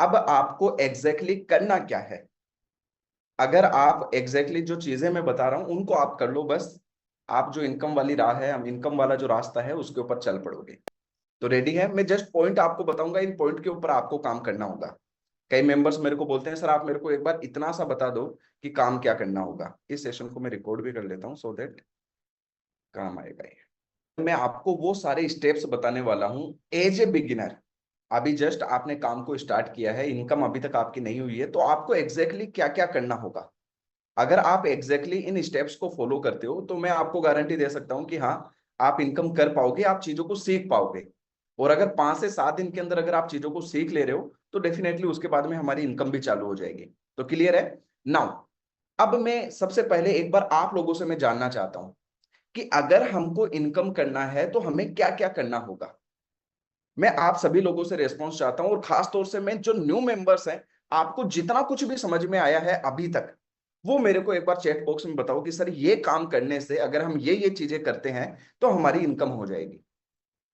अब आपको एग्जैक्टली करना क्या है, अगर आप एग्जैक्टली जो चीजें मैं बता रहा हूं उनको आप कर लो बस, आप जो इनकम वाली राह है, हम इनकम वाला जो रास्ता है उसके ऊपर चल पड़ोगे। तो रेडी है, मैं जस्ट पॉइंट आपको बताऊंगा, इन पॉइंट के ऊपर आपको काम करना होगा। कई मेंबर्स मेरे को बोलते हैं सर आप मेरे को एक बार इतना सा बता दो कि काम क्या करना होगा। इस सेशन को मैं रिकॉर्ड भी कर लेता हूं सो दैट काम आएगा ये। मैं आपको वो सारे स्टेप्स बताने वाला हूं एज ए बिगिनर। अभी जस्ट आपने काम को स्टार्ट किया है, इनकम अभी तक आपकी नहीं हुई है, तो आपको एग्जैक्टली क्या क्या करना होगा। अगर आप एग्जैक्टली इन स्टेप्स को फॉलो करते हो तो मैं आपको गारंटी दे सकता हूं कि हाँ, आप इनकम कर पाओगे, आप चीजों को सीख पाओगे। और अगर 5 से 7 दिन के अंदर अगर आप चीजों को सीख ले रहे हो तो डेफिनेटली उसके बाद में हमारी इनकम भी चालू हो जाएगी। तो क्लियर है नाउ। अब मैं सबसे पहले एक बार आप लोगों से मैं जानना चाहता हूं कि अगर हमको इनकम करना है तो हमें क्या क्या करना होगा। मैं आप सभी लोगों से रेस्पॉन्स चाहता हूं, और खास तौर से मैं जो न्यू मेंबर्स हैं, आपको जितना कुछ भी समझ में आया है अभी तक वो मेरे को एक बार चैट बॉक्स में बताओ कि सर ये काम करने से अगर हम ये चीजें करते हैं तो हमारी इनकम हो जाएगी।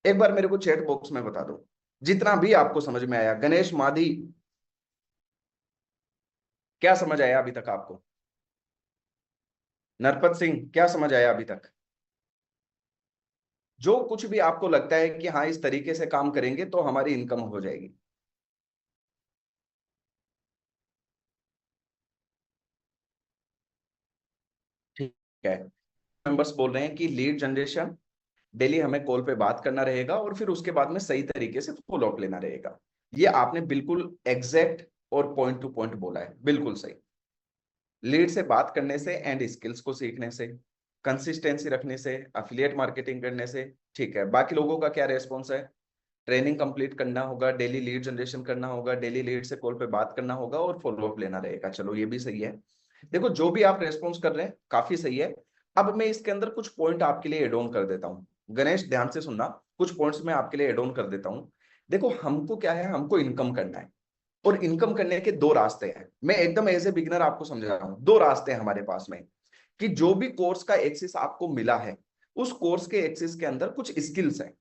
एक बार मेरे को चैट बॉक्स में बता दो जितना भी आपको समझ में आया। गणेश माधी, क्या समझ आया अभी तक आपको? नरपत सिंह, क्या समझ आया अभी तक? जो कुछ भी आपको लगता है कि हाँ इस तरीके से काम करेंगे तो हमारी इनकम हो जाएगी। ठीक है। मेंबर्स बोल रहे हैं कि लीड जनरेशन, डेली हमें कॉल पे बात करना रहेगा और फिर उसके बाद में सही तरीके से फॉलो अप लेना रहेगा। ये आपने बिल्कुल एग्जैक्ट और पॉइंट टू पॉइंट बोला है, बिल्कुल सही। लीड से बात करने से एंड स्किल्स को सीखने से, कंसिस्टेंसी रखने से, अफिलिएट मार्केटिंग करने से। ठीक है, बाकी लोगों का क्या रेस्पॉन्स है? ट्रेनिंग कंप्लीट करना होगा, डेली लीड जनरेशन करना होगा, डेली लीड से कॉल पे बात करना होगा और फॉलो अप लेना रहेगा। चलो ये भी सही है। देखो जो भी आप रेस्पॉन्स कर रहे हैं काफी सही है। अब मैं इसके अंदर कुछ पॉइंट आपके लिए एड ऑन कर देता हूँ। गणेश ध्यान से सुनना, कुछ पॉइंट्स मैं आपके लिए एड ऑन कर देता हूँ। देखो हमको क्या है, हमको इनकम करना है, और इनकम करने के दो रास्ते हैं। मैं एकदम एज ए बिगिनर आपको समझा रहा हूं, दो रास्ते हैं हमारे पास में। कि जो भी कोर्स का एक्सेस आपको मिला है उस कोर्स के एक्सेस के अंदर कुछ स्किल्स हैं।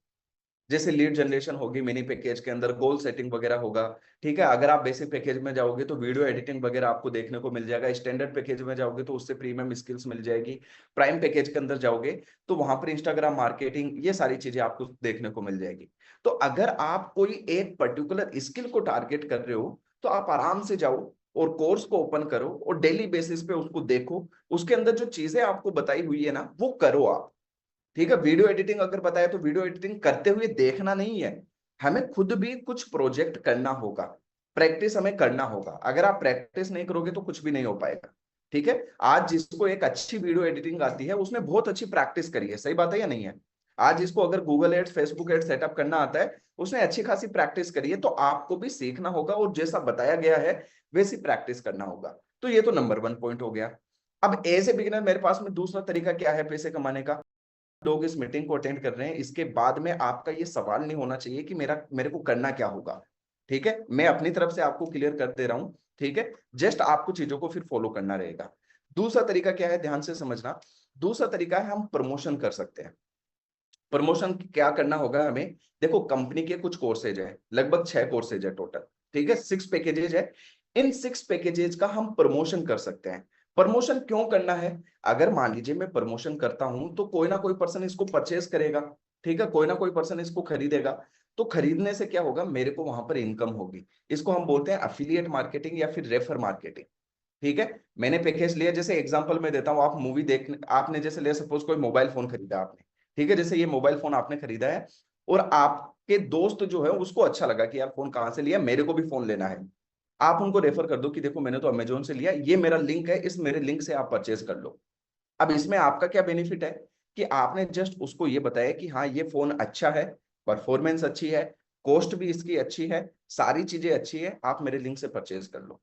जैसे लीड जनरेशन होगी मिनी पैकेज के अंदर, गोल सेटिंग वगैरह होगा। ठीक है, अगर आप बेसिक पैकेज में जाओगे तो वीडियो एडिटिंग वगैरह आपको देखने को मिल जाएगा। स्टैंडर्ड पैकेज में जाओगे तो उससे प्रीमियम स्किल्स मिल जाएगी। प्राइम पैकेज के अंदर जाओगे तो वहां पर इंस्टाग्राम मार्केटिंग, ये सारी चीजें आपको देखने को मिल जाएगी। तो अगर आप कोई एक पर्टिकुलर स्किल को टारगेट कर रहे हो तो आप आराम से जाओ और कोर्स को ओपन करो और डेली बेसिस पे उसको देखो। उसके अंदर जो चीजें आपको बताई हुई है ना वो करो आप। ठीक है, वीडियो एडिटिंग अगर बताया तो वीडियो एडिटिंग करते हुए देखना नहीं है, हमें खुद भी कुछ प्रोजेक्ट करना होगा। प्रैक्टिस हमें करना होगा, अगर आप प्रैक्टिस नहीं करोगे तो कुछ भी नहीं हो पाएगा। ठीक है, आज जिसको एक अच्छी वीडियो एडिटिंग आती है उसने बहुत अच्छी प्रैक्टिस करी है, सही बात है या नहीं है? आज जिसको अगर Google ads Facebook ads setup करना आता है उसने अच्छी खासी प्रैक्टिस करी है। तो आपको भी सीखना होगा और जैसा बताया गया है वैसी प्रैक्टिस करना होगा। तो ये तो नंबर 1 पॉइंट हो गया। अब एज ए बिगिनर मेरे पास में दूसरा तरीका क्या है पैसे कमाने का। लोग इस मीटिंग को अटेंड कर रहे हैं, इसके बाद में आपका ये सवाल नहीं होना चाहिए कि मेरे को करना क्या होगा। ठीक है, मैं अपनी तरफ से आपको क्लियर कर दे रहा हूं। ठीक है, जस्ट आपको चीजों को फिर फॉलो करना रहेगा। दूसरा तरीका क्या है, ध्यान से समझना। दूसरा तरीका है हम प्रमोशन कर सकते हैं। प्रमोशन क्या करना होगा हमें? देखो कंपनी के कुछ कोर्सेज है, लगभग 6 कोर्सेज है टोटल। ठीक है, 6 पैकेजेज है। इन 6 पैकेजेज का हम प्रमोशन कर सकते हैं। प्रमोशन क्यों करना है? अगर मान लीजिए मैं प्रमोशन करता हूं तो कोई ना कोई पर्सन इसको परचेज करेगा। ठीक है, कोई ना कोई पर्सन इसको खरीदेगा। तो खरीदने से क्या होगा, मेरे को वहां पर इनकम होगी। इसको हम बोलते हैं अफिलिएट मार्केटिंग या फिर रेफर मार्केटिंग। ठीक है, मैंने पैकेज लिया, जैसे एग्जांपल मैं देता हूं, आप मूवी देखने, आपने जैसे ले सपोज कोई मोबाइल फोन खरीदा आपने। ठीक है, जैसे ये मोबाइल फोन आपने खरीदा है और आपके दोस्त जो है उसको अच्छा लगा कि यार फोन कहाँ से लिया, मेरे को भी फोन लेना है। आप उनको रेफर कर दो कि देखो मैंने तो अमेजोन से लिया, ये मेरा लिंक है, इस मेरे लिंक से आप परचेज कर लो। अब इसमें आपका क्या बेनिफिट है कि आपने जस्ट उसको ये बताया कि हाँ ये फोन अच्छा है, परफॉर्मेंस अच्छी है, कॉस्ट भी इसकी अच्छी है, सारी चीजें अच्छी है, आप मेरे लिंक से परचेज कर लो।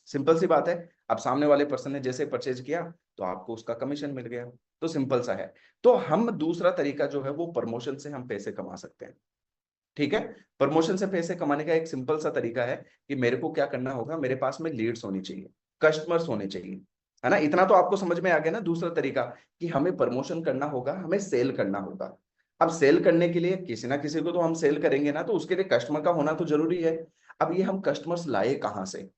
सिंपल सी बात है। अब सामने वाले पर्सन ने जैसे परचेज किया तो आपको उसका कमीशन मिल गया। तो सिंपल सा है। तो हम दूसरा तरीका जो है वो प्रमोशन से हम पैसे कमा सकते हैं। ठीक है, प्रमोशन से पैसे कमाने का एक सिंपल सा तरीका है कि मेरे को क्या करना होगा, मेरे पास में लीड्स होनी चाहिए, कस्टमर्स होने चाहिए। है ना, इतना तो आपको समझ में आ गया ना। दूसरा तरीका कि हमें प्रमोशन करना होगा, हमें सेल करना होगा। अब सेल करने के लिए किसी ना किसी को तो हम सेल करेंगे ना, तो उसके लिए कस्टमर का होना तो जरूरी है। अब ये हम कस्टमर्स लाए कहां से,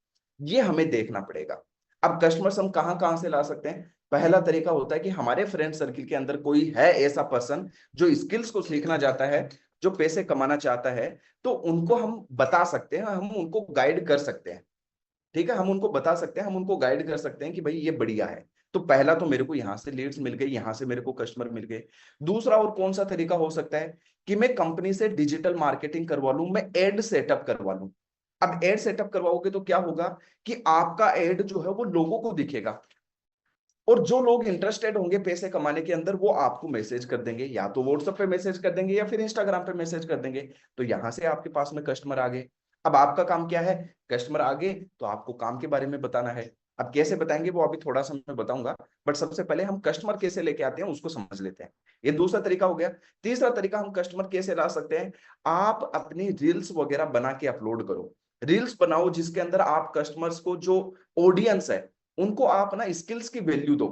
ये हमें देखना पड़ेगा। अब कस्टमर्स हम कहां कहां से ला सकते हैं? पहला तरीका होता है कि हमारे फ्रेंड सर्किल के अंदर कोई है ऐसा पर्सन जो स्किल्स को सीखना चाहता है, जो पैसे कमाना चाहता है, तो उनको हम बता सकते हैं, हम उनको गाइड कर सकते हैं। ठीक है, हम उनको बता सकते हैं, हम उनको गाइड कर सकते हैं कि भाई ये बढ़िया है। तो पहला तो मेरे को यहां से लीड्स मिल गए, यहां से मेरे को कस्टमर मिल गए। दूसरा और कौन सा तरीका हो सकता है कि मैं कंपनी से डिजिटल मार्केटिंग करवा लूं, मैं एड सेटअप करवा लूं। अब एड सेटअप करवाओगे तो क्या होगा कि आपका एड जो है वो लोगों को दिखेगा, और जो लोग इंटरेस्टेड होंगे पैसे कमाने के अंदर, वो आपको मैसेज कर देंगे, या तो व्हाट्सएप पे मैसेज कर देंगे या फिर इंस्टाग्राम पे मैसेज कर देंगे। तो यहां से आपके पास में कस्टमर आ गए। अब आपका काम क्या है? कस्टमर आ गए तो आपको काम के बारे में बताना है। अब कैसे बताएंगे वो अभी थोड़ा सा मैं बताऊंगा, बट सबसे पहले हम कस्टमर कैसे लेके आते हैं उसको समझ लेते हैं। ये दूसरा तरीका हो गया। तीसरा तरीका हम कस्टमर कैसे ला सकते हैं? आप अपनी रील्स वगैरह बना के अपलोड करो। रील्स बनाओ जिसके अंदर आप कस्टमर्स को, जो ऑडियंस है, उनको आप ना स्किल्स की वैल्यू दो,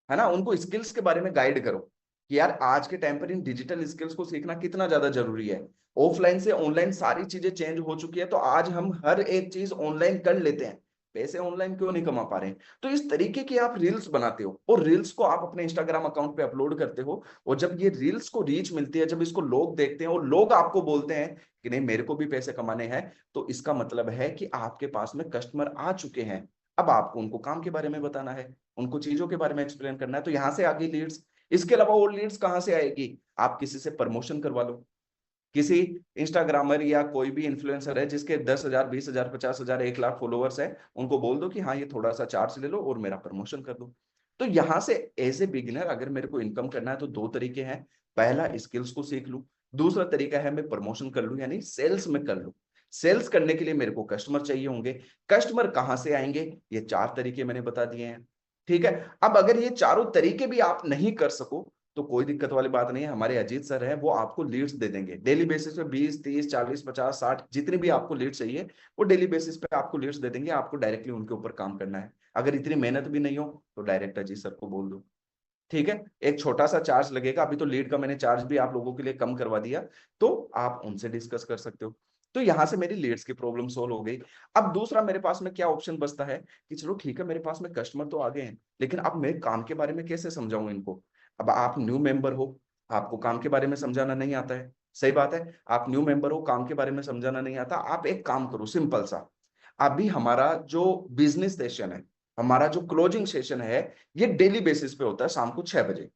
है ना, उनको स्किल्स के बारे में गाइड करो कि यार आज के टाइम पर इन डिजिटल स्किल्स को सीखना कितना ज्यादा जरूरी है। ऑफलाइन से ऑनलाइन सारी चीजें चेंज हो चुकी है, तो आज हम हर एक चीज ऑनलाइन कर लेते हैं, पैसे ऑनलाइन क्यों नहीं कमा पा रहे हैं? तो इस तरीके की आप रील्स बनाते हो और रील्स को आप अपने इंस्टाग्राम अकाउंट पे अपलोड करते हो, और जब ये रील्स को रीच मिलती है, जब इसको लोग देखते हैं और लोग आपको बोलते हैं कि नहीं मेरे को भी पैसे कमाने हैं, तो इसका मतलब है कि आपके पास में कस्टमर आ चुके हैं। अब आपको उनको काम के बारे में बताना है, उनको चीजों के बारे में एक्सप्लेन करना है, तो यहां से आगे लीड्स। इसके अलावा और लीड्स कहां से आएगी? आप किसी से प्रमोशन करवा लो, किसी इंस्टाग्रामर या कोई भी इन्फ्लुएंसर है जिसके 10,000 20,000 50,000 1 लाख फॉलोअर्स है, उनको बोल दो कि हाँ ये थोड़ा सा चार्ज ले लो और मेरा प्रमोशन कर दो। तो यहां से एज ए बिगिनर अगर मेरे को इनकम करना है तो दो तरीके हैं। पहला स्किल्स को सीख लूं, दूसरा तरीका है मैं प्रमोशन कर लूं, यानी सेल्स में कर लूं। सेल्स करने के लिए मेरे को कस्टमर चाहिए होंगे। कस्टमर कहां से आएंगे? ये चार तरीके मैंने बता दिए हैं। ठीक है, अब अगर ये चारों तरीके भी आप नहीं कर सको तो कोई दिक्कत वाली बात नहीं है, हमारे अजीत सर हैं, वो आपको लीड्स दे देंगे डेली बेसिस पे, 20 30 40 50 60 जितनी भी आपको लीड चाहिए, वो डेली बेसिस पे आपको लीड्स दे देंगे। आपको डायरेक्टली उनके ऊपर काम करना है। अगर इतनी मेहनत भी नहीं हो तो डायरेक्ट अजीत सर को बोल दो। ठीक है, एक छोटा सा चार्ज लगेगा, अभी तो लीड का मैंने चार्ज भी आप लोगों के लिए कम करवा दिया, तो आप उनसे डिस्कस कर सकते हो। तो यहां से मेरी लीड्स की प्रॉब्लम सोल्व हो गई। अब दूसरा मेरे पास में क्या ऑप्शन बचता है कि चलो ठीक है मेरे पास में कस्टमर तो आ गए हैं, लेकिन अब मैं काम के बारे में कैसे समझाऊं इनको? अब आप न्यू मेंबर हो, आपको काम के बारे में समझाना नहीं आता है। सही बात है, आप न्यू मेंबर हो, काम के बारे में समझाना नहीं आता। आप एक काम करो सिंपल सा, अभी हमारा जो बिजनेस सेशन है, हमारा जो क्लोजिंग सेशन है, ये डेली बेसिस पे होता है शाम को 6 बजे।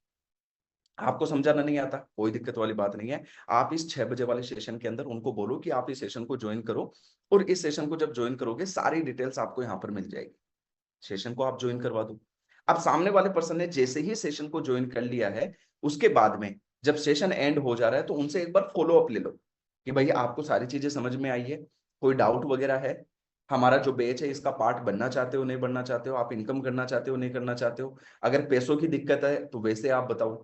आपको समझाना नहीं आता, कोई दिक्कत वाली बात नहीं है। आप इस 6 बजे वाले सेशन के अंदर उनको बोलो कि आप इस सेशन को ज्वाइन करो, और इस सेशन को जब ज्वाइन करोगे सारी डिटेल्स आपको यहाँ पर मिल जाएगी। सेशन को आप ज्वाइन करवा दो। अब सामने वाले पर्सन ने जैसे ही सेशन को ज्वाइन कर लिया है, उसके बाद में जब सेशन एंड हो जा रहा है तो उनसे एक बार फॉलो अप ले लो कि भाई आपको सारी चीजें समझ में आई है, कोई डाउट वगैरह है, हमारा जो बेच है इसका पार्ट बनना चाहते हो नहीं बनना चाहते हो, आप इनकम करना चाहते हो नहीं करना चाहते हो, अगर पैसों की दिक्कत है तो वैसे आप बताओ।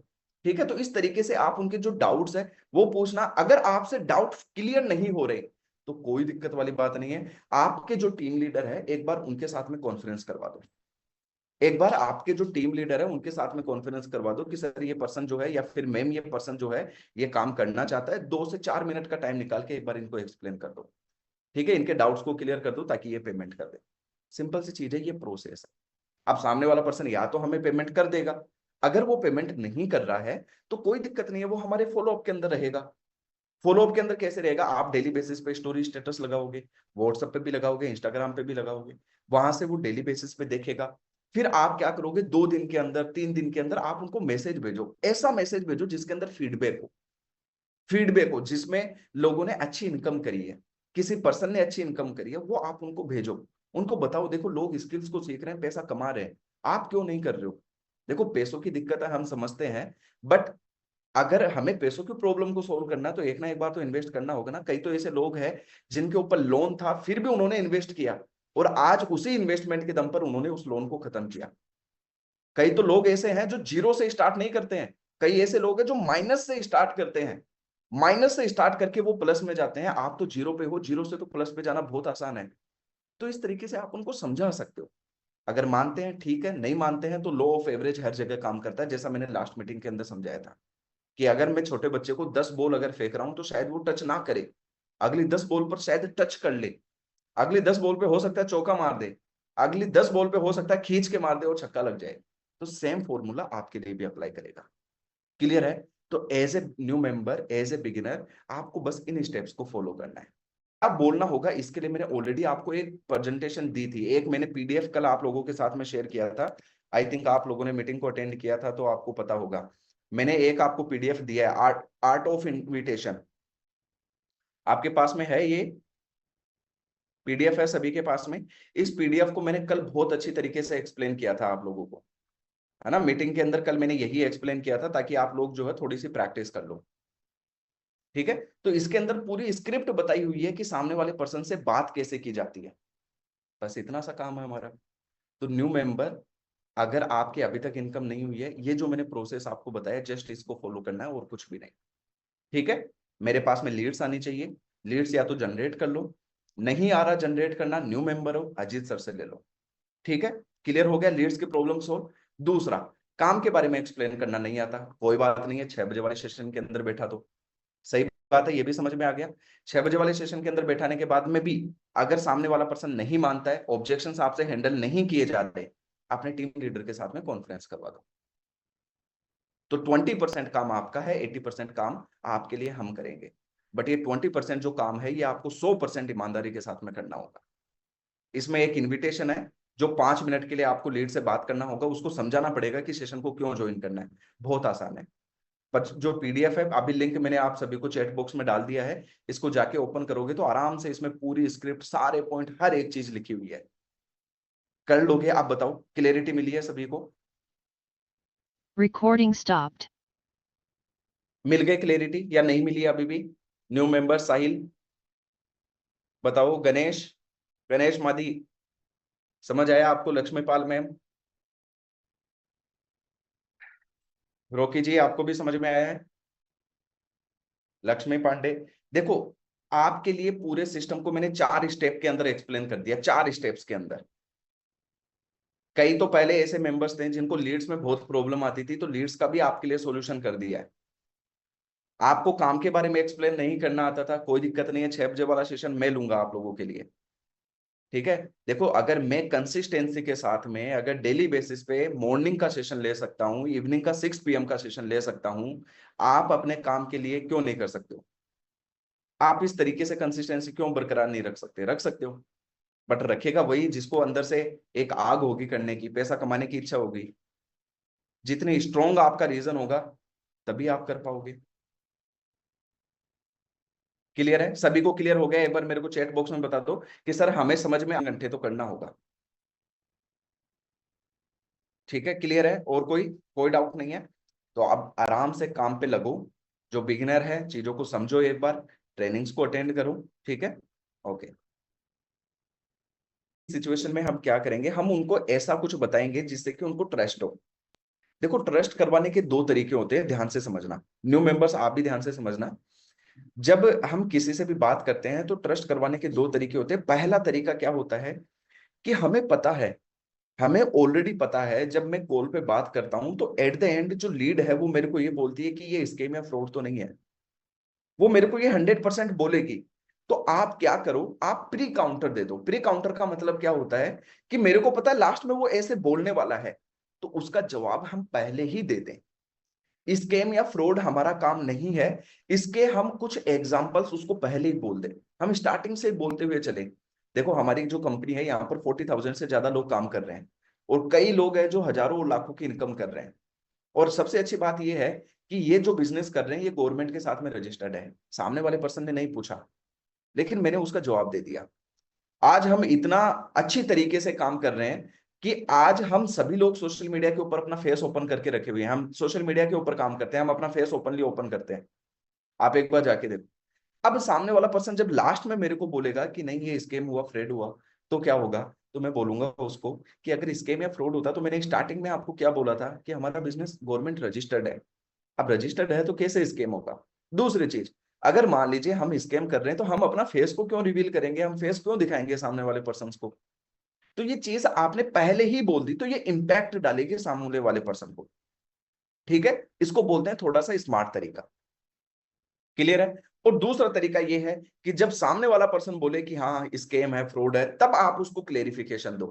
ठीक है, तो इस तरीके से आप उनके जो डाउट्स है वो पूछना। अगर आपसे डाउट क्लियर नहीं हो रहे तो कोई दिक्कत वाली बात नहीं है, आपके जो टीम लीडर है एक बार उनके साथ में कॉन्फ्रेंस करवा दो। एक बार आपके जो टीम लीडर है उनके साथ में कॉन्फ्रेंस करवा दो कि सर ये पर्सन जो है या फिर मैम ये पर्सन जो है ये काम करना चाहता है, 2 से 4 मिनट का टाइम निकाल के एक बार इनको एक्सप्लेन कर दो। ठीक है, इनके डाउट्स को क्लियर कर दो ताकि ये पेमेंट कर दे। सिंपल सी चीज है, ये प्रोसेस है। अब सामने वाला पर्सन या तो हमें पेमेंट कर देगा, अगर वो पेमेंट नहीं कर रहा है तो कोई दिक्कत नहीं है, वो हमारे फॉलोअप के अंदर रहेगा। फॉलोअप के अंदर कैसे रहेगा? आप डेली बेसिस पे स्टोरी स्टेटस लगाओगे, व्हाट्सएप पे भी लगाओगे, इंस्टाग्राम पे भी लगाओगे, वहां से वो डेली बेसिस पे देखेगा। फिर आप क्या करोगे, 2 दिन के अंदर 3 दिन के अंदर आप उनको मैसेज भेजो, ऐसा मैसेज भेजो जिसके अंदर फीडबैक हो। फीडबैक हो जिसमें लोगों ने अच्छी इनकम करी है, किसी पर्सन ने अच्छी इनकम करी है, वो आप उनको भेजो। उनको बताओ देखो लोग स्किल्स को सीख रहे हैं, पैसा कमा रहे हैं, आप क्यों नहीं कर रहे हो? देखो पैसों की दिक्कत है हम समझते हैं, बट अगर हमें पैसों की प्रॉब्लम को सोल्व करना है तो एक ना एक बार तो इन्वेस्ट करना होगा ना। कई तो ऐसे लोग हैं जिनके ऊपर लोन था फिर भी उन्होंने इन्वेस्ट किया, और आज उसी इन्वेस्टमेंट के दम पर उन्होंने उस लोन को खत्म किया। कई तो लोग ऐसे हैं जो जीरो से स्टार्ट नहीं करते हैं, कई ऐसे लोग हैं जो माइनस से स्टार्ट करते हैं, माइनस से स्टार्ट करके वो प्लस में जाते हैं। आप तो जीरो पे हो, जीरो से तो प्लस पे जाना बहुत आसान है। तो इस तरीके से आप उनको समझा सकते हो। अगर मानते हैं ठीक है, नहीं मानते हैं तो लॉ ऑफ एवरेज हर जगह काम करता है, जैसा मैंने लास्ट मीटिंग के अंदर समझाया था कि अगर मैं छोटे बच्चे को 10 बॉल अगर फेंक रहा हूं तो शायद वो टच ना करे, अगली 10 बॉल पर शायद टच कर ले, अगली 10 बॉल पे हो सकता है चौका मार दे, अगली 10 बॉल पे हो सकता है खींच के मार दे और छक्का लग जाए। तो सेम फॉर्मूला आपके लिए भी अप्लाई करेगा। क्लियर है? तो as a new member, as a beginner, आपको बस इन स्टेप्स को फॉलो करना है। अब बोलना होगा, इसके लिए मैंने ऑलरेडी आपको एक प्रेजेंटेशन दी थी, एक मैंने पीडीएफ कल आप लोगों के साथ में शेयर किया था। आई थिंक आप लोगों ने मीटिंग को अटेंड किया था तो आपको पता होगा। मैंने एक आपको पीडीएफ दिया है, आर्ट ऑफ इनविटेशन। आपके पास में है ये पीडीएफ? है सभी के पास में? इस पीडीएफ को मैंने कल बहुत अच्छी तरीके से एक्सप्लेन किया था आप लोगों को, है ना। मीटिंग के अंदर कल मैंने यही एक्सप्लेन किया था ताकि आप लोग जो है थोड़ी सी प्रैक्टिस कर लो। ठीक है? तो इसके अंदर पूरी स्क्रिप्ट बताई हुई है कि सामने वाले पर्सन से बात कैसे की जाती है। बस इतना सा काम है हमारा। तो न्यू मेंबर, अगर आपके अभी तक इनकम नहीं हुई है, ये जो मैंने प्रोसेस आपको बताया जस्ट इसको फॉलो करना है और कुछ भी नहीं। ठीक है? मेरे पास में लीड्स आनी चाहिए, लीड्स या तो जनरेट कर लो, नहीं आ रहा जनरेट करना, न्यू मेंबर हो अजीत सर से ले लो। ठीक है? क्लियर हो गया लीड्स की प्रॉब्लम सोल्व। दूसरा, काम के बारे में एक्सप्लेन करना नहीं आता, कोई बात नहीं है, 6 बजे वाले सेशन के अंदर बैठा तो सही बात है, ये भी समझ में आ गया। 6 बजे वाले सेशन के अंदर बैठाने के बाद में भी अगर सामने वाला पर्सन नहीं मानता है, ऑब्जेक्शंस आपसे हैंडल नहीं किए जाते, अपने टीम लीडर के साथ में कॉन्फ्रेंस करवा दो। तो 20% काम आपका है, 80% काम आपके लिए हम करेंगे। बट ये 20% जो काम है ये आपको 100% ईमानदारी के साथ में करना होगा। इसमें एक इन्विटेशन है, जो 5 मिनट के लिए आपको लीड से बात करना होगा, उसको समझाना पड़ेगा कि सेशन को क्यों ज्वाइन करना है। बहुत आसान है। पर जो पीडीएफ है, अभी लिंक मैंने आप सभी को चैट बॉक्स में डाल दिया है, इसको जाके ओपन करोगे तो आराम से इसमें पूरी स्क्रिप्ट, सारे पॉइंट, हर एक चीज लिखी हुई है। कर लोगे? आप बताओ, क्लियरिटी मिली है सभी को? Recording stopped. मिल गए क्लियरिटी या नहीं मिली अभी भी? न्यू मेंबर साहिल बताओ, गणेश, गणेश मादी, समझ आया आपको? लक्ष्मीपाल मैम, रोकी जी, आपको भी समझ में आया है? लक्ष्मी पांडे, देखो आपके लिए पूरे सिस्टम को मैंने 4 स्टेप के अंदर एक्सप्लेन कर दिया, 4 स्टेप्स के अंदर। कई तो पहले ऐसे मेंबर्स थे जिनको लीड्स में बहुत प्रॉब्लम आती थी, तो लीड्स का भी आपके लिए सॉल्यूशन कर दिया है। आपको काम के बारे में एक्सप्लेन नहीं करना आता था, कोई दिक्कत नहीं है, 6 बजे वाला सेशन मैं लूंगा आप लोगों के लिए। ठीक है? देखो, अगर मैं कंसिस्टेंसी के साथ में अगर डेली बेसिस पे मॉर्निंग का सेशन ले सकता हूं, इवनिंग का 6 PM का सेशन ले सकता हूं, आप अपने काम के लिए क्यों नहीं कर सकते हो? आप इस तरीके से कंसिस्टेंसी क्यों बरकरार नहीं रख सकते? रख सकते हो, बट रखेगा वही जिसको अंदर से एक आग होगी करने की, पैसा कमाने की इच्छा होगी। जितनी स्ट्रॉन्ग आपका रीजन होगा तभी आप कर पाओगे। क्लियर है? सभी को क्लियर हो गया? एक बार मेरे को चैट बॉक्स में बता दो कि सर हमें समझ में घंटे तो करना होगा। ठीक है? क्लियर है? और कोई डाउट नहीं है? तो अब आराम से काम पे लगो। जो बिगिनर है चीजों को समझो, एक बार ट्रेनिंग्स को अटेंड करो। ठीक है? ओके। सिचुएशन में हम क्या करेंगे, हम उनको ऐसा कुछ बताएंगे जिससे कि उनको ट्रस्ट हो। देखो, ट्रस्ट करवाने के 2 तरीके होते हैं, ध्यान से समझना। न्यू मेंबर्स आप भी ध्यान से समझना। जब हम किसी से भी बात करते हैं तो ट्रस्ट करवाने के 2 तरीके होते हैं। पहला तरीका क्या होता है कि हमें पता है, हमें ऑलरेडी पता है, जब मैं कॉल पे बात करता हूं तो एट द एंड जो लीड है वो मेरे को ये बोलती है कि ये स्कैम या फ्रॉड तो नहीं है। वो मेरे को ये 100% बोलेगी। तो आप क्या करो, आप प्री काउंटर दे दो। प्री काउंटर का मतलब क्या होता है कि मेरे को पता है लास्ट में वो ऐसे बोलने वाला है, तो उसका जवाब हम पहले ही दे दें। स्कैम या फ्रॉड हमारा काम नहीं है, इसके हम कुछ एग्जांपल्स उसको पहले ही बोल दें। हम स्टार्टिंग से बोलते हुए चले। देखो, हमारी जो कंपनी है यहाँ पर 40,000 से ज्यादा लोग काम कर रहे हैं, और कई लोग हैं जो हजारों और लाखों की इनकम कर रहे हैं। और सबसे अच्छी बात यह है कि ये जो बिजनेस कर रहे हैं ये गवर्नमेंट के साथ में रजिस्टर्ड है। सामने वाले पर्सन ने नहीं पूछा, लेकिन मैंने उसका जवाब दे दिया। आज हम इतना अच्छी तरीके से काम कर रहे हैं कि आज हम सभी लोग सोशल मीडिया के ऊपर अपना फेस ओपन करके रखे हुए हैं। हम सोशल मीडिया के ऊपर काम करते हैं, हम अपना फेस ओपनली ओपन करते हैं। आप एक बार जाके देखो। अब सामने वाला पर्सन जब लास्ट में मेरे को बोलेगा कि नहीं ये स्कैम हुआ, फ्रॉड हुआ, तो क्या होगा? तो मैं बोलूंगा उसको कि अगर स्कैम या फ्रॉड होता तो मैंने स्टार्टिंग में आपको क्या बोला था कि हमारा बिजनेस गवर्नमेंट रजिस्टर्ड है। अब रजिस्टर्ड है तो कैसे स्कैम होगा? दूसरी चीज, अगर मान लीजिए हम स्कैम कर रहे हैं तो हम अपना फेस को क्यों रिवील करेंगे, हम फेस क्यों दिखाएंगे सामने वाले पर्सन को? तो ये चीज आपने पहले ही बोल दी तो ये इंपैक्ट डालेगी सामने वाले पर्सन को। ठीक है? इसको बोलते हैं थोड़ा सा स्मार्ट तरीका। क्लियर है? और दूसरा तरीका ये है कि जब सामने वाला पर्सन बोले कि हाँ स्कैम है, फ्रॉड है, तब आप उसको क्लेरिफिकेशन दो।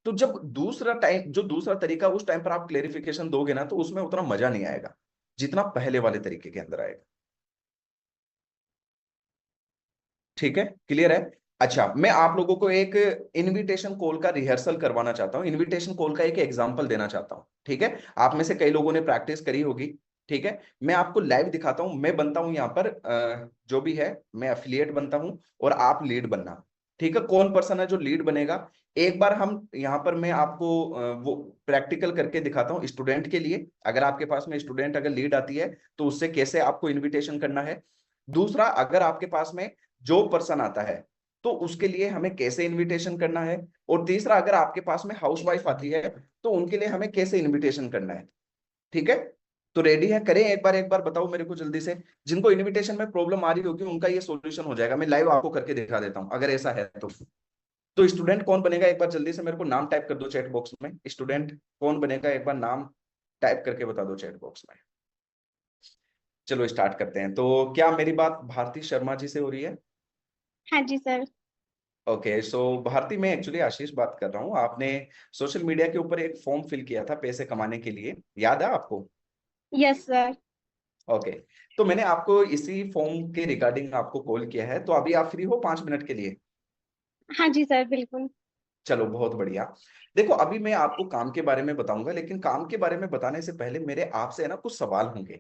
तो जब दूसरा तरीका उस टाइम पर आप क्लेरिफिकेशन दोगे ना, तो उसमें उतना मजा नहीं आएगा जितना पहले वाले तरीके के अंदर आएगा। ठीक है, क्लियर है? अच्छा, मैं आप लोगों को एक इनविटेशन कॉल का रिहर्सल करवाना चाहता हूँ, इनविटेशन कॉल का एक एग्जांपल देना चाहता हूँ। ठीक है, आप में से कई लोगों ने प्रैक्टिस करी होगी। ठीक है, मैं आपको लाइव दिखाता हूँ। मैं बनता हूँ यहाँ पर जो भी है, मैं एफिलिएट बनता हूँ और आप लीड बनना। ठीक है, कौन पर्सन है जो लीड बनेगा? एक बार हम यहाँ पर मैं आपको वो प्रैक्टिकल करके दिखाता हूँ स्टूडेंट के लिए। अगर आपके पास में स्टूडेंट अगर लीड आती है तो उससे कैसे आपको इन्विटेशन करना है। दूसरा, अगर आपके पास में जो पर्सन आता है तो उसके लिए हमें कैसे इनविटेशन करना है। और तीसरा, अगर आपके पास में हाउसवाइफ आती है तो उनके लिए हमें कैसे इनविटेशन करना है। ठीक है, तो रेडी है? करें एक बार बताओ मेरे को जल्दी से। जिनको इनविटेशन में प्रॉब्लम आ रही होगी उनका ये सॉल्यूशन हो जाएगा। मैं लाइव आपको करके दिखा देता हूं अगर ऐसा है तो स्टूडेंट कौन बनेगा एक बार जल्दी से मेरे को नाम टाइप कर दो चैट बॉक्स में। स्टूडेंट कौन बनेगा एक बार नाम टाइप करके बता दो चैट बॉक्स में। चलो स्टार्ट करते हैं। तो क्या मेरी बात भारती शर्मा जी से हो रही है? हाँ जी सर। ओके, सो भारती, मैं एक्चुअली आशीष बात कर रहा हूँ। आपने सोशल मीडिया के ऊपर एक फॉर्म फिल किया था पैसे कमाने के लिए, याद है आपको? Yes sir. ओके, तो मैंने आपको इसी फॉर्म के रिगार्डिंग आपको कॉल किया है। तो अभी आप फ्री हो 5 मिनट के लिए? हाँ जी सर, बिल्कुल। चलो बहुत बढ़िया। देखो, अभी मैं आपको काम के बारे में बताऊंगा, लेकिन काम के बारे में बताने से पहले मेरे आपसे है ना कुछ सवाल होंगे।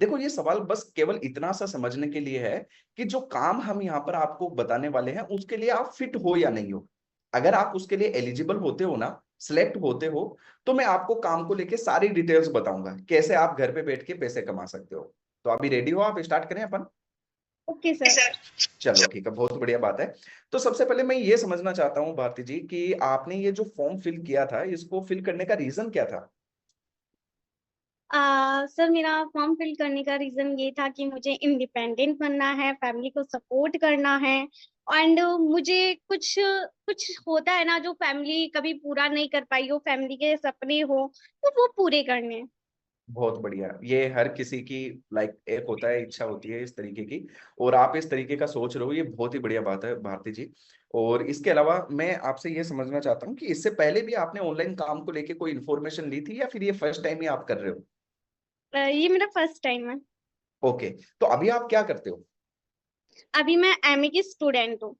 देखो, ये सवाल बस केवल इतना सा समझने के लिए है कि जो काम हम यहाँ पर आपको बताने वाले हैं उसके लिए आप फिट हो या नहीं हो। अगर आप उसके लिए एलिजिबल होते हो ना, सिलेक्ट होते हो, तो मैं आपको काम को लेके सारी डिटेल्स बताऊंगा, कैसे आप घर पे बैठ के पैसे कमा सकते हो। तो अभी रेडी हो आप? स्टार्ट करें अपन? Okay sir. चलो ठीक है, बहुत बढ़िया बात है। तो सबसे पहले मैं ये समझना चाहता हूँ भारती जी कि आपने ये जो फॉर्म फिल किया था, इसको फिल करने का रीजन क्या था? सर, मेरा फॉर्म फिल करने का रीजन ये था कि मुझे इंडिपेंडेंट बनना है, फैमिली को सपोर्ट करना है। एंड मुझे कुछ कुछ होता है ना, जो फैमिली कभी पूरा नहीं कर पाई हो, फैमिली के सपने हो, तो वो पूरे करने हैं। बहुत बढ़िया, ये हर किसी की लाइक एक होता है, इच्छा होती है इस तरीके की। और आप इस तरीके का सोच रहे हो, ये बहुत ही बढ़िया बात है भारती जी। और इसके अलावा मैं आपसे ये समझना चाहता हूँ कि इससे पहले भी आपने ऑनलाइन काम को लेके कोई इन्फॉर्मेशन ली थी या फिर ये फर्स्ट टाइम ही आप कर रहे हो? ये मेरा फर्स्ट टाइम है। ओके, तो अभी आप क्या करते हो? अभी मैं एमए की स्टूडेंट हूँ।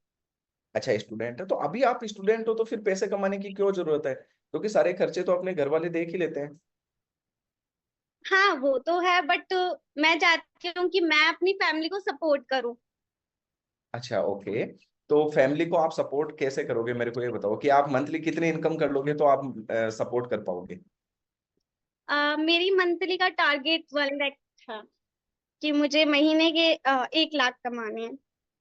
अच्छा, स्टूडेंट है। तो अभी आप स्टूडेंट हो तो फिर पैसे कमाने की क्यों जरूरत है? क्योंकि सारे खर्चे तो अपने घर वाले देख ही लेते हैं। हाँ, वो तो है, बट मैं चाहती हूँ कि मैं अपनी फैमिली को सपोर्ट करूँ। अच्छा, ओके। तो फैमिली को आप सपोर्ट कैसे करोगे, मेरे को ये बताओ कि आप मंथली कितनी इनकम कर लोगे तो आप सपोर्ट कर पाओगे? मेरी मंथली का टारगेट 1 लाख था, कि मुझे महीने के 1 लाख कमाने हैं।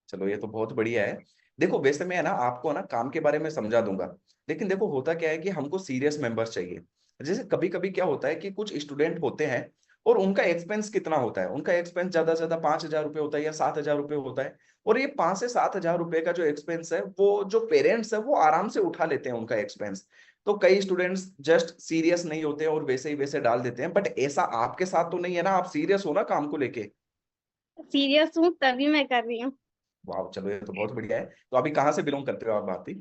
चलो ये तो बहुत बढ़िया है। देखो, वैसे मैं है ना आपको ना काम के बारे में समझा दूंगा, लेकिन देखो होता क्या है कि हमको सीरियस मेंबर्स चाहिए। जैसे कभी कभी क्या होता है कि कुछ स्टूडेंट होते हैं और उनका एक्सपेंस कितना होता है, उनका एक्सपेंस ज्यादा से ज्यादा 5,000 रुपये होता है या 7,000 रुपये होता है। और ये 5 से 7 हजार रुपये का जो एक्सपेंस है, वो जो पेरेंट्स है वो आराम से उठा लेते हैं उनका एक्सपेंस। तो कई स्टूडेंट्स जस्ट सीरियस नहीं होते और वैसे ही वैसे डाल देते हैं। बट ऐसा आपके साथ तो नहीं है ना? आप सीरियस हो ना काम को लेके? सीरियस हूँ, तभी मैं कर रही हूँ। वाह, चलो ये तो बहुत बढ़िया है। तो अभी कहाँ से बिलोंग करते हो आप भारती?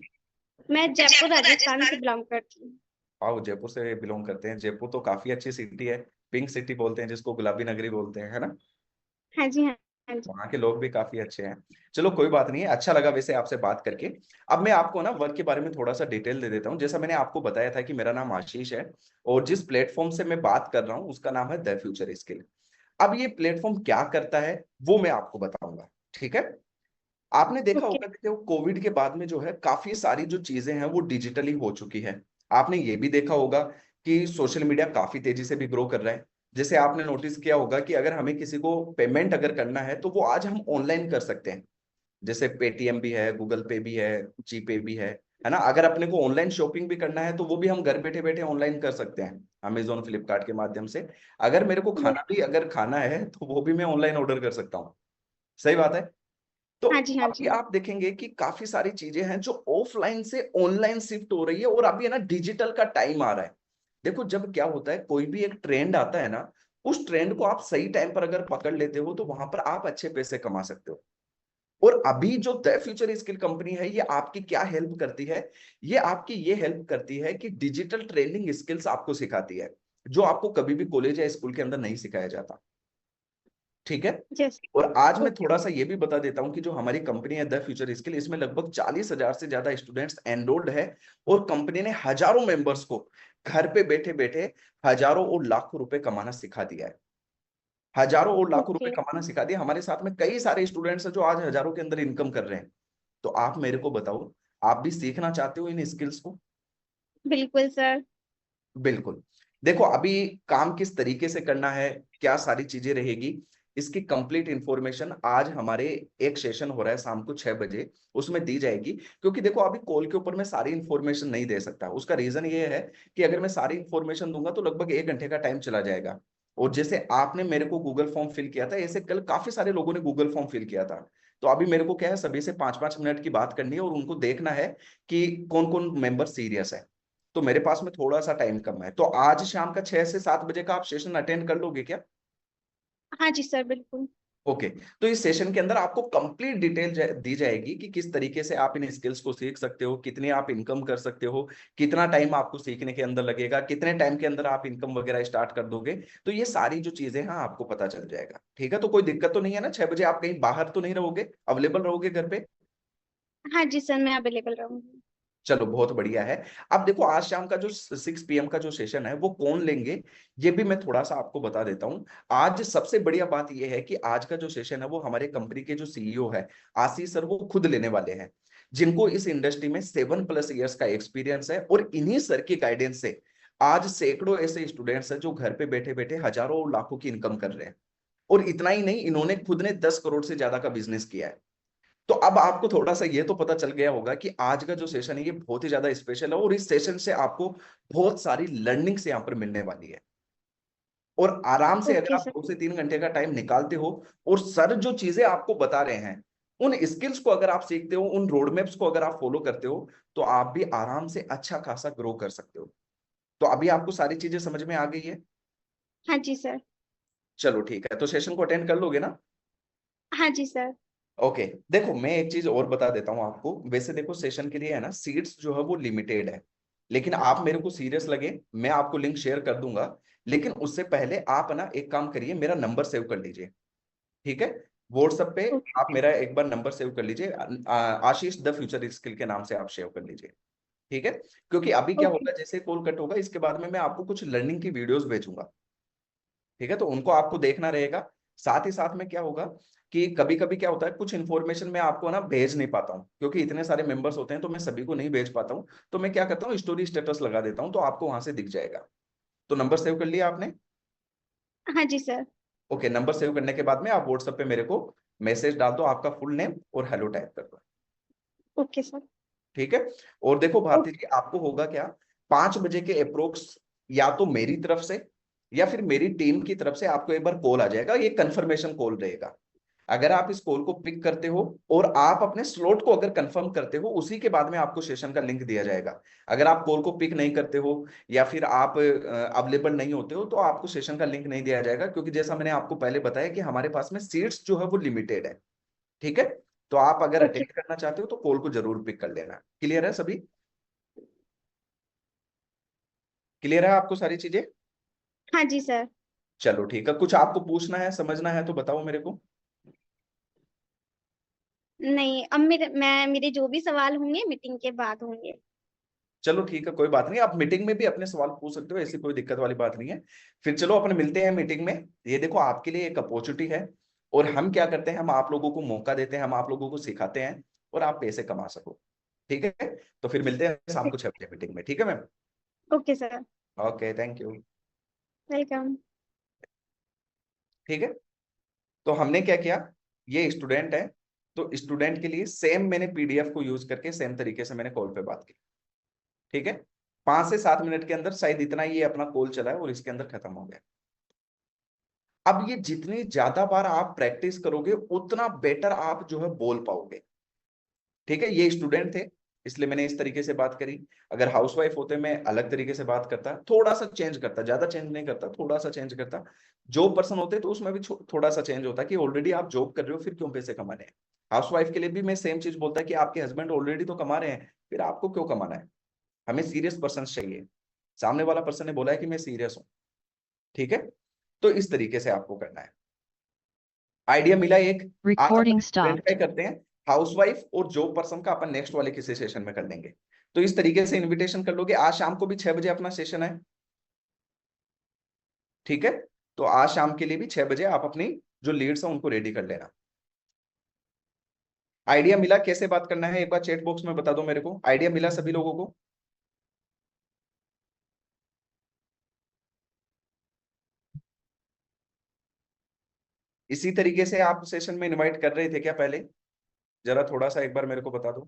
मैं जयपुर राजस्थान से बिलोंग करती हूँ। वाह, जयपुर से बिलोंग करते हैं। जयपुर तो काफी अच्छी सिटी है। पिंक सिटी बोलते हैं जिसको, गुलाबी नगरी बोलते हैं, है ना? हाँ जी, हाँ जी। वहाँ के लोग भी काफी अच्छे हैं। चलो कोई बात नहीं है, अच्छा लगा वैसे आपसे बात करके। अब मैं आपको ना वर्क के बारे में थोड़ा सा डिटेल दे देता हूँ। जैसा मैंने आपको बताया था कि मेरा नाम आशीष है और जिस प्लेटफॉर्म से मैं बात कर रहा हूँ उसका नाम है द फ्यूचर स्किल। अब ये प्लेटफॉर्म क्या करता है वो मैं आपको बताऊंगा। ठीक है? आपने देखा ओके। होगा कि देखो कोविड के बाद में जो है काफी सारी जो चीजें हैं वो डिजिटली हो चुकी है। आपने ये भी देखा होगा कि सोशल मीडिया काफी तेजी से भी ग्रो कर रहा है। जैसे आपने नोटिस किया होगा कि अगर हमें किसी को पेमेंट अगर करना है तो वो आज हम ऑनलाइन कर सकते हैं। जैसे पेटीएम भी है, गूगल पे भी है, जीपे भी है ना? अगर अपने को ऑनलाइन शॉपिंग भी करना है तो वो भी हम घर बैठे बैठे ऑनलाइन कर सकते हैं, अमेजोन फ्लिपकार्ट के माध्यम से। अगर मेरे को खाना भी अगर खाना है तो वो भी मैं ऑनलाइन ऑर्डर कर सकता हूँ। सही बात है? तो हाँ जी, हाँ अभी जी। आप देखेंगे कि काफी सारी चीजें हैं जो ऑफलाइन से ऑनलाइन शिफ्ट हो रही है और अभी है ना डिजिटल का टाइम आ रहा है। देखो, जब क्या होता है कोई भी एक ट्रेंड आता है ना, उस ट्रेंड को आप सही टाइम पर अगर पकड़ लेते हो तो वहां पर आप अच्छे पैसे कमा सकते हो। और अभी जो द फ्यूचर स्किल कंपनी है, ये आपकी क्या हेल्प करती है? ये आपकी ये हेल्प करती है कि डिजिटल ट्रेनिंग स्किल्स आपको सिखाती है, जो आपको कभी भी कॉलेज या स्कूल के अंदर नहीं सिखाया जाता। ठीक है। जैसे। और आज मैं ओके। थोड़ा सा ये भी बता देता हूं कि जो हमारी कंपनी है द फ्यूचर स्किल, इसमें लगभग 40,000 से ज्यादा स्टूडेंट्स एनरोल्ड है। और कंपनी ने हजारों मेंबर्स को घर पे बैठे बैठे हजारों और लाखों रुपए कमाना सिखा दिया है। हजारों और लाखों रुपए ओके। कमाना सिखा दिया। हमारे साथ में कई सारे स्टूडेंट्स हैं जो आज हजारों के अंदर इनकम कर रहे हैं। तो आप मेरे को बताओ, आप भी सीखना चाहते हो इन स्किल्स को? बिल्कुल सर। बिल्कुल। देखो, अभी काम किस तरीके से करना है, क्या सारी चीजें रहेगी, इसकी कंप्लीट इंफॉर्मेशन आज हमारे एक सेशन हो रहा है शाम को 6 बजे, उसमें दी जाएगी। क्योंकि देखो, अभी कॉल के ऊपर मैं सारी इंफॉर्मेशन नहीं दे सकता। उसका रीजन ये है कि अगर मैं सारी इंफॉर्मेशन दूंगा तो लगभग 1 घंटे का टाइम चला जाएगा। और जैसे आपने मेरे को गूगल फॉर्म फिल किया था, ऐसे कल काफी सारे लोगों ने गूगल फॉर्म फिल किया था। तो अभी मेरे को क्या है, सभी से 5-5 मिनट की बात करनी है और उनको देखना है कि कौन कौन मेंबर सीरियस है। तो मेरे पास में थोड़ा सा टाइम कम है। तो आज शाम का 6 से 7 बजे का आप सेशन अटेंड कर लोगे क्या? हाँ जी सर, बिल्कुल। ओके। तो इस सेशन के अंदर आपको कंप्लीट डिटेल दी जाएगी कि किस तरीके से आप इन स्किल्स को सीख सकते हो, कितनी आप इनकम कर सकते हो, कितना टाइम आपको सीखने के अंदर लगेगा, कितने टाइम के अंदर आप इनकम वगैरह स्टार्ट कर दोगे। तो ये सारी जो चीजें हैं आपको पता चल जाएगा। ठीक है, तो कोई दिक्कत तो नहीं है ना? 6 बजे आप कहीं बाहर तो नहीं रहोगे, अवेलेबल रहोगे घर पे? हाँ जी सर, मैं अवेलेबल रहूंगी। चलो, बहुत बढ़िया है। अब देखो, आज शाम का जो 6 PM का जो सेशन है वो कौन लेंगे, ये भी मैं थोड़ा सा आपको बता देता हूँ। आज सबसे बढ़िया बात ये है कि आज का जो सेशन है वो हमारे कंपनी के जो सीईओ है, आशीष सर, वो खुद लेने वाले हैं, जिनको इस इंडस्ट्री में 7+ ईयर्स का एक्सपीरियंस है। और इन्हीं सर की गाइडेंस से आज सैकड़ों ऐसे स्टूडेंट्स हैं जो घर पे बैठे बैठे हजारों और लाखों की इनकम कर रहे हैं। और इतना ही नहीं, इन्होंने खुद ने 10 करोड़ से ज्यादा का बिजनेस किया है। तो अब आपको थोड़ा सा ये तो पता चल गया होगा कि आज का जो सेशन है ये बहुत ही ज्यादा स्पेशल है, और इस सेशन से आपको बहुत सारी लर्निंग्स यहाँ पर मिलने वाली है। और आराम से अगर ओके आप सर। 2 से 3 घंटे का टाइम निकालते हो, और सर जो चीजें आपको बता रहे हैं उन स्किल्स को अगर आप सीखते हो, उन रोड मैप्स को अगर आप फॉलो करते हो, तो आप भी आराम से अच्छा खासा ग्रो कर सकते हो। तो अभी आपको सारी चीजें समझ में आ गई है? हाँ जी सर। चलो ठीक है, तो सेशन को अटेंड कर लोगे ना? हाँ जी सर। ओके। देखो, मैं एक चीज और बता देता हूँ आपको। वैसे देखो, सेशन के लिए है ना, सीट्स जो है वो लिमिटेड है। लेकिन आप मेरे को सीरियस लगे, मैं आपको लिंक शेयर कर दूंगा। लेकिन उससे पहले आप ना एक काम करिए, मेरा नंबर सेव कर लीजिए। ठीक है। व्हाट्सएप पे ओके। आप मेरा एक बार नंबर सेव कर लीजिए। आशीष द फ्यूचर स्किल के नाम से आप सेव कर लीजिए। ठीक है। क्योंकि अभी क्या ओके। होगा, जैसे कॉल कट होगा इसके बाद में मैं आपको कुछ लर्निंग की वीडियोस भेजूंगा। ठीक है, तो उनको आपको देखना रहेगा। साथ ही साथ में क्या होगा कि कभी कभी क्या होता है, कुछ इन्फॉर्मेशन मैं आपको ना भेज नहीं पाता हूँ, क्योंकि इतने सारे मेंबर्स होते हैं तो मैं सभी को नहीं भेज पाता हूँ। तो मैं क्या करता हूँ, स्टोरी स्टेटस लगा देता हूँ, तो आपको वहां से दिख जाएगा। तो नंबर सेव कर लिया आपने? हाँ जी सर। ओके, नंबर सेव करने के बाद में आप व्हाट्सएप पे मेरे को मैसेज डाल दो, आपका फुल नेम और हेलो टाइप कर दो। Okay sir. ठीक है। और देखो भारती ओके। जी, आपको होगा क्या, 5 बजे के अप्रोक्स, या तो मेरी तरफ से या फिर मेरी टीम की तरफ से आपको एक बार कॉल आ जाएगा। ये कंफर्मेशन कॉल रहेगा। अगर आप इस कॉल को पिक करते हो और आप अपने स्लॉट को अगर कंफर्म करते हो, उसी के बाद में आपको सेशन का लिंक दिया जाएगा। अगर आप कॉल को पिक नहीं करते हो या फिर आप अवेलेबल नहीं होते हो, तो आपको सेशन का लिंक नहीं दिया जाएगा, क्योंकि जैसा मैंने आपको पहले बताया कि हमारे पास में सीट्स जो है वो लिमिटेड है। ठीक है। तो आप अगर ओके। अटेंड करना चाहते हो तो कॉल को जरूर पिक कर लेना। क्लियर है सभी? क्लियर है आपको सारी चीजें? हाँ जी सर। चलो ठीक है, कुछ आपको पूछना है, समझना है तो बताओ मेरे को। नहीं, अब मेरे जो भी सवाल होंगे मीटिंग के बाद होंगे। चलो ठीक है, कोई बात नहीं, आप मीटिंग में भी अपने सवाल पूछ सकते हो, ऐसी कोई दिक्कत वाली बात नहीं है। फिर चलो अपन मिलते हैं मीटिंग में। ये देखो, आपके लिए एक अपॉर्चुनिटी है। और हम क्या करते हैं, हम आप लोगों को मौका देते हैं, हम आप लोगों को सिखाते हैं, और आप पैसे कमा सको। ठीक है। तो फिर मिलते हैं शाम को 6 बजे मीटिंग में। ठीक है ma'am? Okay sir. Okay, thank you. Welcome. ठीक है। तो हमने क्या किया, ये स्टूडेंट है, तो स्टूडेंट के लिए सेम मैंने पीडीएफ को यूज करके सेम तरीके से मैंने कॉल पे बात की। ठीक है। 5 से 7 मिनट के अंदर शायद इतना ही ये अपना कॉल चला है और इसके अंदर खत्म हो गया। अब ये जितनी ज्यादा बार आप प्रैक्टिस करोगे, उतना बेटर आप जो है बोल पाओगे। ठीक है। ये स्टूडेंट थे, इसलिए मैंने इस तरीके से बात करी। अगर हाउसवाइफ होते मैं अलग तरीके से बात करता, थोड़ा सा चेंज करता, ज्यादा चेंज नहीं करता, थोड़ा सा चेंज करता। जॉब पर्सन होते तो उसमें भी थोड़ा सा चेंज होता कि ऑलरेडी आप जॉब कर रहे हो, फिर क्यों पैसे कमाने हैं। हाउसवाइफ के लिए भी मैं सेम चीज बोलता कि आपके हस्बैंड ऑलरेडी तो कमा रहे हैं, फिर आपको क्यों कमाना है। हमें सीरियस पर्सन चाहिए। सामने वाला पर्सन ने बोला है कि मैं सीरियस हूं, ठीक है। तो इस तरीके से आपको करना है। आइडिया मिला एक। आज अपन Recording आइडेंटिफाई stopped. करते हैं हाउसवाइफ और जॉब पर्सन का, अपन नेक्स्ट वाले किसी सेशन में कर लेंगे। तो इस तरीके से इनविटेशन कर लोगे। आज शाम को भी 6 बजे अपना सेशन है, ठीक है। तो आज शाम के लिए भी 6 बजे आप अपनी जो लीड्स हैं उनको रेडी कर लेना। आइडिया मिला कैसे बात करना है, एक बार चैट बॉक्स में बता दो मेरे को। आइडिया मिला सभी लोगों को? इसी तरीके से आप सेशन में इनवाइट कर रहे थे क्या पहले? जरा थोड़ा सा एक बार मेरे को बता दो।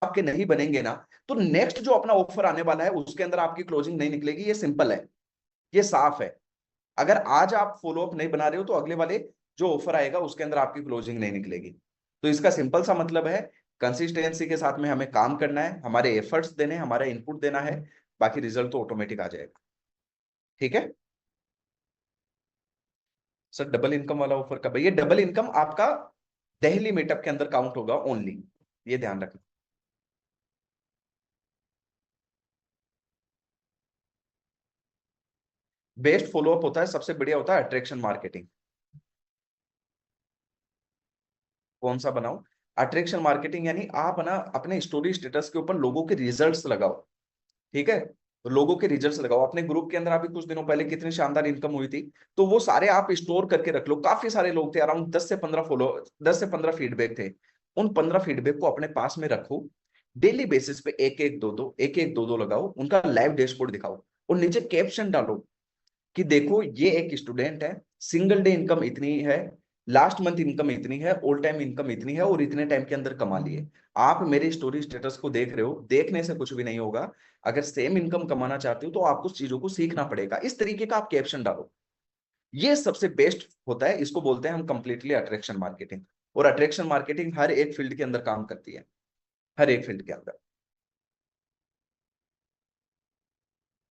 आपके नहीं बनेंगे ना, तो नेक्स्ट जो अपना ऑफर आने वाला है उसके अंदर आपकी क्लोजिंग नहीं निकलेगी। ये सिंपल है, ये साफ है। अगर आज आप फॉलो अप नहीं बना रहे हो तो अगले वाले जो ऑफर आएगा उसके अंदर आपकी क्लोजिंग नहीं निकलेगी। तो इसका सिंपल सा मतलब है, कंसिस्टेंसी के साथ में हमें काम करना है, हमारे एफर्ट्स देने, हमारा इनपुट देना है, बाकी रिजल्ट तो ऑटोमेटिक आ जाएगा, ठीक है। सर डबल इनकम वाला ऑफर कब है? ये डबल इनकम आपका दिल्ली मीटअप के अंदर काउंट होगा ओनली, ये ध्यान रखना। बेस्ट फॉलोअप होता है, सबसे बढ़िया होता है अट्रैक्शन मार्केटिंग। कौन सा बनाओ? अट्रैक्शन मार्केटिंग, यानी आप ना अपने स्टोरी स्टेटस के ऊपर लोगों के रिजल्ट्स लगाओ, ठीक है। तो लोगों के रिजल्ट्स लगाओ। अपने ग्रुप के अंदर अभी कुछ दिनों पहले कितनी शानदार इनकम हुई थी, तो वो सारे आप स्टोर करके रख लो। काफी सारे लोग थे, अराउंड 10 से 15 फीडबैक थे। उन 15 फीडबैक को अपने पास में रखो। डेली बेसिस पे एक एक दो दो लगाओ, उनका लाइव डैशबोर्ड दिखाओ और नीचे कैप्शन डालो कि देखो ये एक स्टूडेंट है, सिंगल डे इनकम इतनी है, लास्ट मंथ इनकम इतनी है, ऑल टाइम इनकम इतनी है और इतने टाइम के अंदर कमा लिए। आप मेरे स्टोरी स्टेटस को देख रहे हो, देखने से कुछ भी नहीं होगा। अगर सेम इनकम कमाना चाहते हो तो आपको चीजों को सीखना पड़ेगा। इस तरीके का आप कैप्शन डालो, ये सबसे बेस्ट होता है। इसको बोलते हैं हम कंप्लीटली अट्रैक्शन मार्केटिंग। और अट्रैक्शन मार्केटिंग हर एक फील्ड के अंदर काम करती है, हर एक फील्ड के अंदर।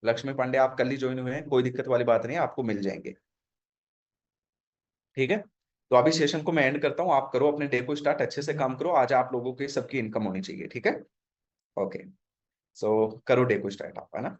लक्ष्मी पांडे आप कल ही ज्वाइन हुए हैं, कोई दिक्कत वाली बात नहीं है, आपको मिल जाएंगे, ठीक है। तो अभी सेशन को मैं एंड करता हूं, आप करो अपने डे को स्टार्ट, अच्छे से काम करो। आज आप लोगों की सबकी इनकम होनी चाहिए, ठीक है। ओके, सो करो डे को स्टार्ट आप, है ना।